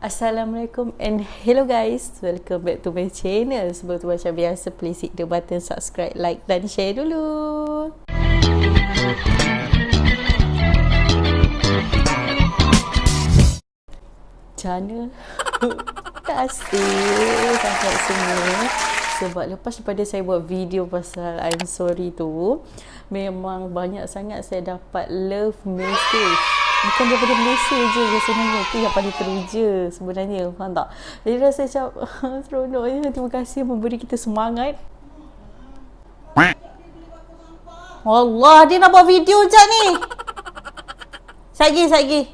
Assalamualaikum and hello guys, welcome back to my channel. Sebelum tu macam biasa, please hit the button subscribe, like dan share dulu. Macam tak asyik sangat semua. Sebab lepas daripada saya buat video pasal I'm sorry tu, memang banyak sangat saya dapat love message. Bukan daripada Malaysia je sebenarnya, tu yang paling teruja sebenarnya, faham tak? Jadi rasa macam seronoknya, terima kasih memberi kita semangat. Allah, dia nak buat video je ni. Sagi 10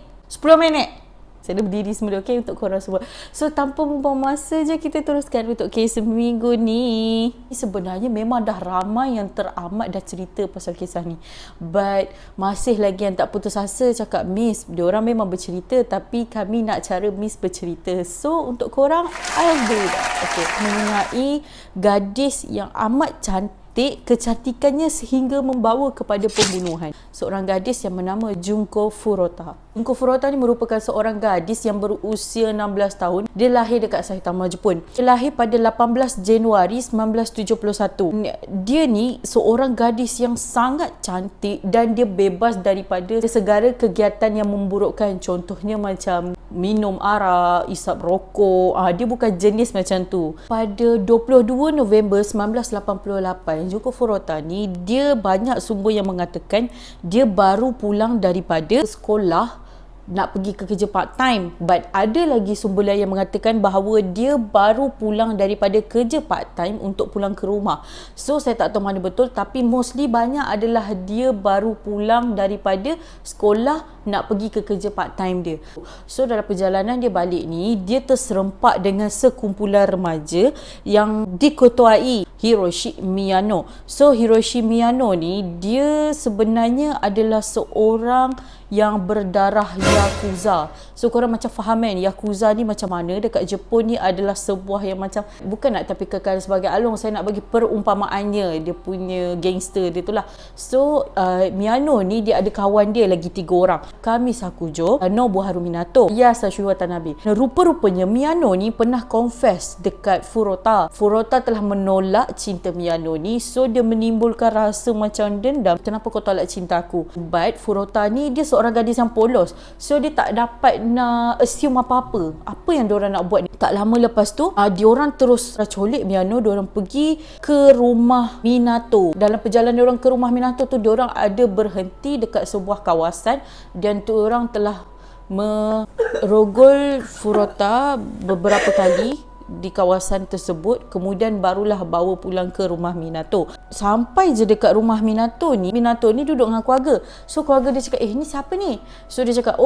minit. Saya dah berdiri semula, okay, untuk korang semua. So, tanpa membuang masa je, kita teruskan untuk kes seminggu ni. Sebenarnya memang dah ramai yang teramat dah cerita pasal kisah ni. But, masih lagi yang tak putus asa cakap, Miss, diorang memang bercerita, tapi kami nak cara Miss bercerita. So, untuk korang, I'll do that. Okay, mengenai gadis yang amat cantik, kecantikannya sehingga membawa kepada pembunuhan. Seorang gadis yang bernama Junko Furuta. Junko Furuta ni merupakan seorang gadis yang berusia 16 tahun. Dia lahir dekat Saitama, Jepun. Dia lahir pada 18 Januari 1971. Dia ni seorang gadis yang sangat cantik dan dia bebas daripada segala kegiatan yang memburukkan. Contohnya macam minum arak, isap rokok. Dia bukan jenis macam tu. Pada 22 November 1988, Junko Furuta ni, dia banyak sumber yang mengatakan dia baru pulang daripada sekolah nak pergi ke kerja part time, but ada lagi sumber lain yang mengatakan bahawa dia baru pulang daripada kerja part time untuk pulang ke rumah. So saya tak tahu mana betul, tapi mostly banyak adalah dia baru pulang daripada sekolah nak pergi ke kerja part time dia. So dalam perjalanan dia balik ni, dia terserempak dengan sekumpulan remaja yang diketuai Hiroshi Miyano. So Hiroshi Miyano ni, dia sebenarnya adalah seorang yang berdarah Yakuza. So korang macam faham kan, Yakuza ni macam mana dekat Jepun ni adalah sebuah yang macam, bukan nak tapikkan sebagai alung, saya nak bagi perumpamaannya, dia punya gangster dia tu lah. So Miyano ni, dia ada kawan dia lagi 3 orang, Kami Sakujo, Nobuharu Minato, Yasashiro Watanabe. Rupa-rupanya Miyano ni pernah confess dekat Furuta. Furuta telah menolak cinta Miyano ni, so dia menimbulkan rasa macam dendam, kenapa kau tolak cinta aku. But Furuta ni, dia seorang gadis yang polos, so dia tak dapat nak assume apa-apa yang diorang nak buat. Tak lama lepas tu, diorang terus colik Miyano. Diorang pergi ke rumah Minato. Dalam perjalanan diorang ke rumah Minato tu, diorang ada berhenti dekat sebuah kawasan dan diorang telah merogol Furuta beberapa kali di kawasan tersebut. Kemudian barulah bawa pulang ke rumah Minato. Sampai je dekat rumah Minato ni duduk dengan keluarga. So keluarga dia cakap, ni siapa ni? So dia cakap,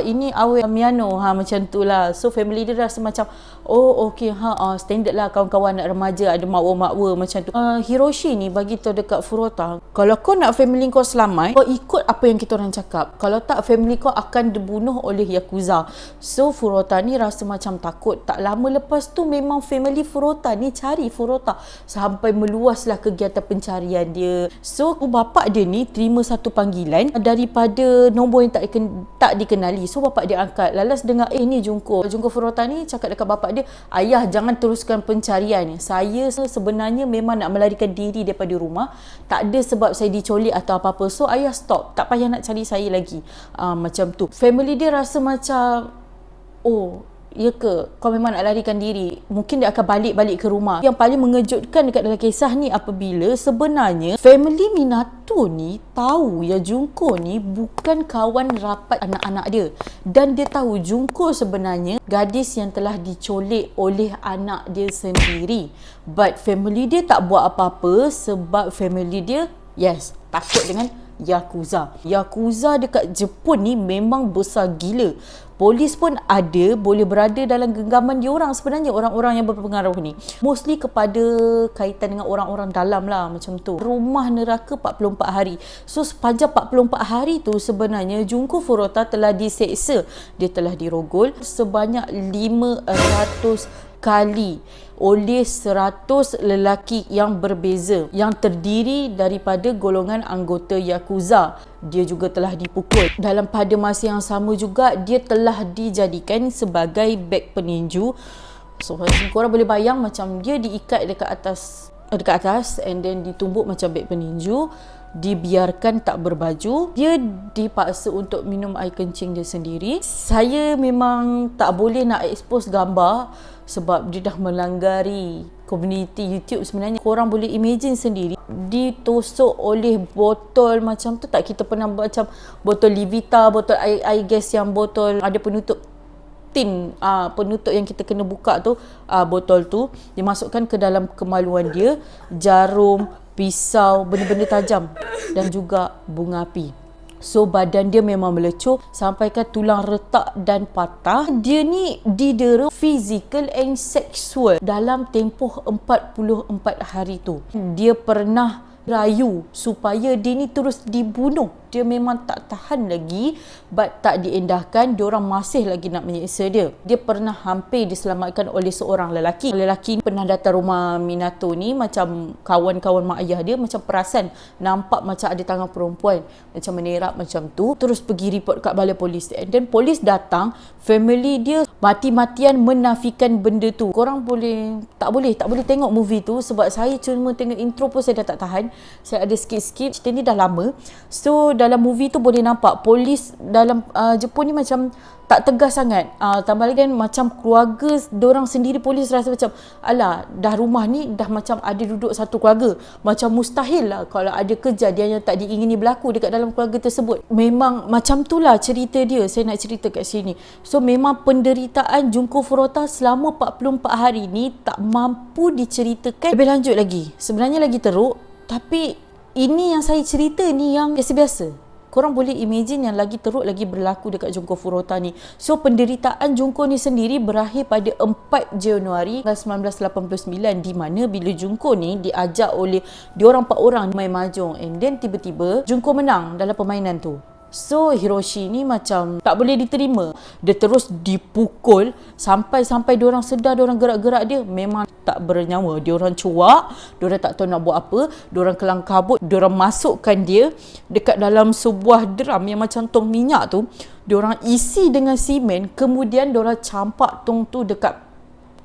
ini awet Miyano, macam tu lah. So family dia rasa macam, okay, standard lah kawan-kawan nak remaja, ada makwa-makwa macam tu. Hiroshi ni bagi tahu dekat Furuta, kalau kau nak family kau selamat, kau ikut apa yang kita orang cakap. Kalau tak, family kau akan dibunuh oleh Yakuza. So Furuta ni rasa macam takut. Tak lama lepas tu, memang family Furuta ni cari Furuta sampai meluaslah kegiatan pencarian dia. So bapak dia ni terima satu panggilan daripada nombor yang tak dikenali. So bapak dia angkat, lalas dengar, ni Junko Furuta ni cakap dekat bapak dia, ayah jangan teruskan pencarian, saya sebenarnya memang nak melarikan diri daripada rumah, tak ada sebab saya dicolik atau apa-apa. So ayah stop, tak payah nak cari saya lagi. Macam tu. Family dia rasa macam, ya ke, kau memang nak larikan diri, mungkin dia akan balik ke rumah. Yang paling mengejutkan dekat dalam kisah ni, apabila sebenarnya family Minato ni tahu ya Junko ni bukan kawan rapat anak-anak dia, dan dia tahu Junko sebenarnya gadis yang telah dicolik oleh anak dia sendiri. But family dia tak buat apa-apa sebab family dia, takut dengan Yakuza. Yakuza dekat Jepun ni memang besar gila. Polis pun ada, boleh berada dalam genggaman diorang sebenarnya, orang-orang yang berpengaruh ni. Mostly kepada kaitan dengan orang-orang dalam lah, macam tu. Rumah neraka 44 hari. So sepanjang 44 hari tu sebenarnya Junko Furuta telah diseksa. Dia telah dirogol sebanyak 500 kali oleh 100 lelaki yang berbeza yang terdiri daripada golongan anggota Yakuza. Dia juga telah dipukul. Dalam pada masa yang sama juga, dia telah dijadikan sebagai beg peninju. So korang boleh bayang macam dia diikat dekat atas and then ditumbuk macam beg peninju, dibiarkan tak berbaju, dia dipaksa untuk minum air kencing dia sendiri. Saya memang tak boleh nak expose gambar sebab dia dah melanggari komuniti YouTube sebenarnya. Korang boleh imagine sendiri, ditosok oleh botol macam tu. Tak, kita pernah macam botol Livita, botol air gas yang botol ada penutup tin, penutup yang kita kena buka tu, botol tu dimasukkan ke dalam kemaluan dia, jarum, pisau, benda-benda tajam dan juga bunga api. So badan dia memang melecur sampaikan tulang retak dan patah. Dia ni didera physical and sexual dalam tempoh 44 hari tu. Dia pernah rayu supaya dia ni terus dibunuh. Dia memang tak tahan lagi, but tak diendahkan. Diorang masih lagi nak menyiksa dia. Dia pernah hampir diselamatkan oleh seorang lelaki. Lelaki ni pernah datang rumah Minato ni, macam kawan-kawan mak ayah dia, macam perasan nampak macam ada tangan perempuan macam menerap macam tu. Terus pergi report kat balai polis. And then polis datang, family dia mati-matian menafikan benda tu. Korang tak boleh tengok movie tu sebab saya cuma tengok intro pun saya dah tak tahan. Saya ada skip. Cerita ni dah lama. So dalam movie tu boleh nampak polis dalam Jepun ni macam tak tegas sangat. Tambah lagi kan macam keluarga diorang sendiri, polis rasa macam alah, dah rumah ni dah macam ada duduk satu keluarga. Macam mustahil lah kalau ada kejadian yang tak diingini berlaku dekat dalam keluarga tersebut. Memang macam tu lah cerita dia. Saya nak cerita kat sini. So memang penderitaan Junko Furuta selama 44 hari ni tak mampu diceritakan lebih lanjut lagi. Sebenarnya lagi teruk, tapi ini yang saya cerita ni yang biasa-biasa. Korang boleh imagine yang lagi teruk lagi berlaku dekat Junko Furuta ni. So penderitaan Junko ni sendiri berakhir pada 4 Januari 1989, di mana bila Junko ni diajak oleh diorang 4 orang main mahjong, and then tiba-tiba Junko menang dalam permainan tu. So Hiroshi ni macam tak boleh diterima. Dia terus dipukul sampai diorang sedar, diorang gerak-gerak dia memang tak bernyawa. Diorang cuak, diorang tak tahu nak buat apa, diorang kelang kabut, diorang masukkan dia dekat dalam sebuah drum yang macam tong minyak tu. Diorang isi dengan simen, kemudian diorang campak tong tu dekat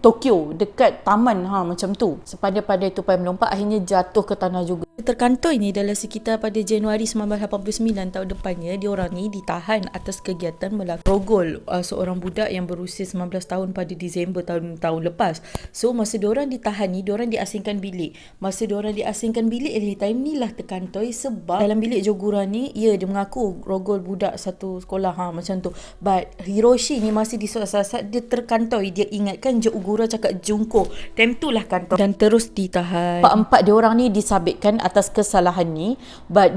Tokyo, dekat taman macam tu. Sepada-pada tupai melompat, akhirnya jatuh ke tanah juga. Terkantoi ni dalam sekitar pada Januari 1989 tahun depannya, diorang ni ditahan atas kegiatan melakukan rogol seorang budak yang berusia 19 tahun pada Disember tahun lepas. So masa diorang ditahan ni, diorang diasingkan bilik. Masa diorang diasingkan bilik, time ni lah terkantoi sebab dalam bilik Jogura ni, dia mengaku rogol budak satu sekolah macam tu. But Hiroshi ni masih di saat-saat dia terkantoi, dia ingatkan Jogura cakap Junko, time tu lah kantoi dan terus ditahan. Empat diorang ni disabitkan atas kesalahan ni, but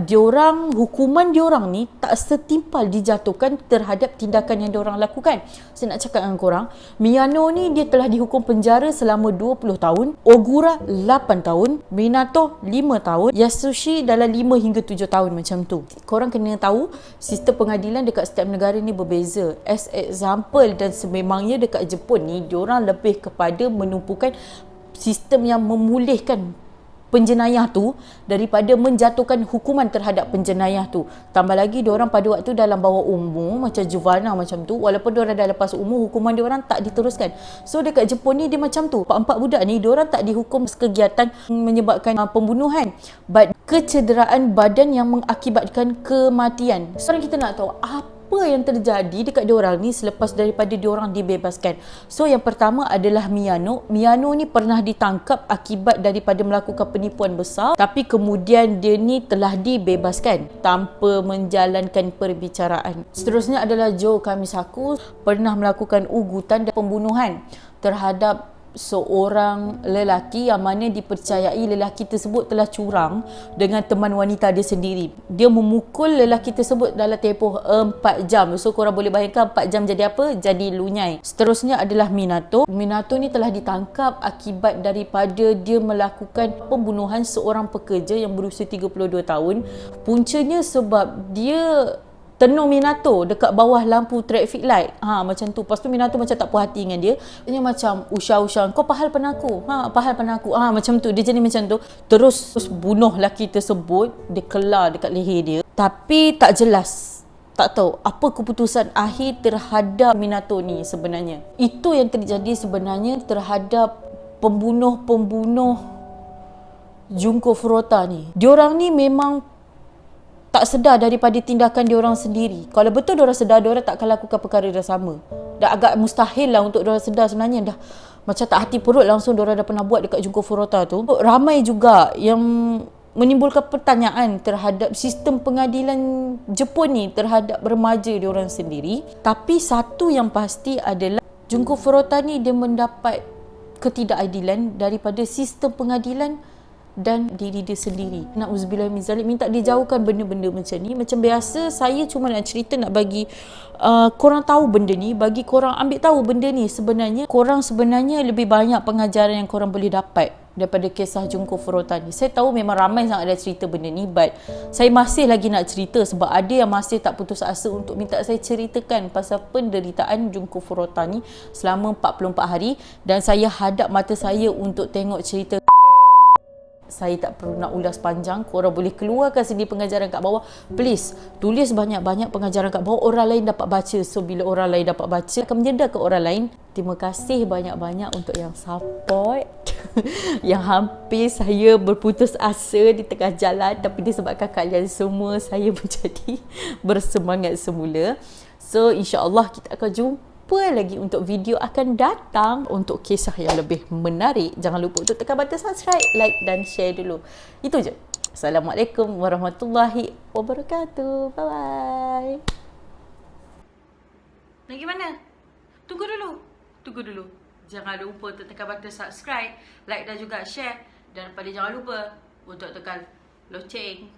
hukuman diorang ni tak setimpal dijatuhkan terhadap tindakan yang diorang lakukan. Saya nak cakap dengan korang, Miyano ni dia telah dihukum penjara selama 20 tahun, Ogura 8 tahun, Minato 5 tahun, Yasushi dalam 5 hingga 7 tahun macam tu. Korang kena tahu sistem pengadilan dekat setiap negara ni berbeza. As example, dan sememangnya dekat Jepun ni diorang lebih kepada menumpukan sistem yang memulihkan penjenayah tu daripada menjatuhkan hukuman terhadap penjenayah tu. Tambah lagi diorang pada waktu dalam bawah umur, macam juvenile macam tu, walaupun diorang dah lepas umur, hukuman diorang tak diteruskan. So dekat Jepun ni dia macam tu. Empat budak ni diorang tak dihukum kegiatan menyebabkan pembunuhan, but kecederaan badan yang mengakibatkan kematian. Sekarang kita nak tahu apa yang terjadi dekat diorang ni selepas daripada diorang dibebaskan. So yang pertama adalah Miyano. Miyano ni pernah ditangkap akibat daripada melakukan penipuan besar, tapi kemudian dia ni telah dibebaskan tanpa menjalankan perbicaraan. Seterusnya adalah Joe Kamisaku, pernah melakukan ugutan dan pembunuhan terhadap seorang lelaki yang mana dipercayai lelaki tersebut telah curang dengan teman wanita dia sendiri. Dia memukul lelaki tersebut dalam tempoh 4 jam. So korang boleh bayangkan 4 jam jadi apa? Jadi lunyai. Seterusnya adalah Minato. Minato ni telah ditangkap akibat daripada dia melakukan pembunuhan seorang pekerja yang berusia 32 tahun. Puncanya sebab dia tenung Minato dekat bawah lampu traffic light. Macam tu. Lepas tu Minato macam tak puas hati dengan dia. Dia macam usah-usah, kau pahal penaku. Pahal penaku. Macam tu. Dia jadi macam tu. Terus bunuh lelaki tersebut. Dia kelar dekat leher dia. Tapi tak jelas. Tak tahu apa keputusan akhir terhadap Minato ni sebenarnya. Itu yang terjadi sebenarnya terhadap pembunuh-pembunuh Junko Furuta ni. Diorang ni memang tak sedar daripada tindakan diorang sendiri. Kalau betul diorang sedar, diorang tak akan lakukan perkara yang sama. Dah agak mustahil lah untuk diorang sedar sebenarnya. Dah macam tak hati perut langsung diorang dah pernah buat dekat Junko Furuta tu. Ramai juga yang menimbulkan pertanyaan terhadap sistem pengadilan Jepun ni terhadap remaja diorang sendiri. Tapi satu yang pasti adalah Junko Furuta ni dia mendapat ketidakadilan daripada sistem pengadilan dan diri dia sendiri. Na'udzubillah min zalik, minta dijauhkan benda-benda macam ni. Macam biasa saya cuma nak cerita, nak bagi korang tahu benda ni, bagi korang ambil tahu benda ni. Sebenarnya korang sebenarnya lebih banyak pengajaran yang korang boleh dapat daripada kisah Junko Furuta ni. Saya tahu memang ramai sangat ada cerita benda ni, but saya masih lagi nak cerita sebab ada yang masih tak putus asa untuk minta saya ceritakan pasal penderitaan Junko Furuta ni selama 44 hari, dan saya hadap mata saya untuk tengok cerita. Saya tak perlu nak ulas panjang. Korang boleh keluarkan sendiri pengajaran kat bawah. Please, tulis banyak-banyak pengajaran kat bawah. Orang lain dapat baca. So, bila orang lain dapat baca, akan menyedarkan orang lain. Terima kasih banyak-banyak untuk yang support. Yang hampir saya berputus asa di tengah jalan. Tapi disebabkan kalian semua, saya menjadi bersemangat semula. So, insyaAllah kita akan jumpa lagi untuk video akan datang untuk kisah yang lebih menarik. Jangan lupa untuk tekan button subscribe, like dan share dulu. Itu je. Assalamualaikum warahmatullahi wabarakatuh. Bye bye. Lagi mana? Tunggu dulu. Jangan lupa untuk tekan button subscribe, like dan juga share. Dan pada jangan lupa untuk tekan loceng.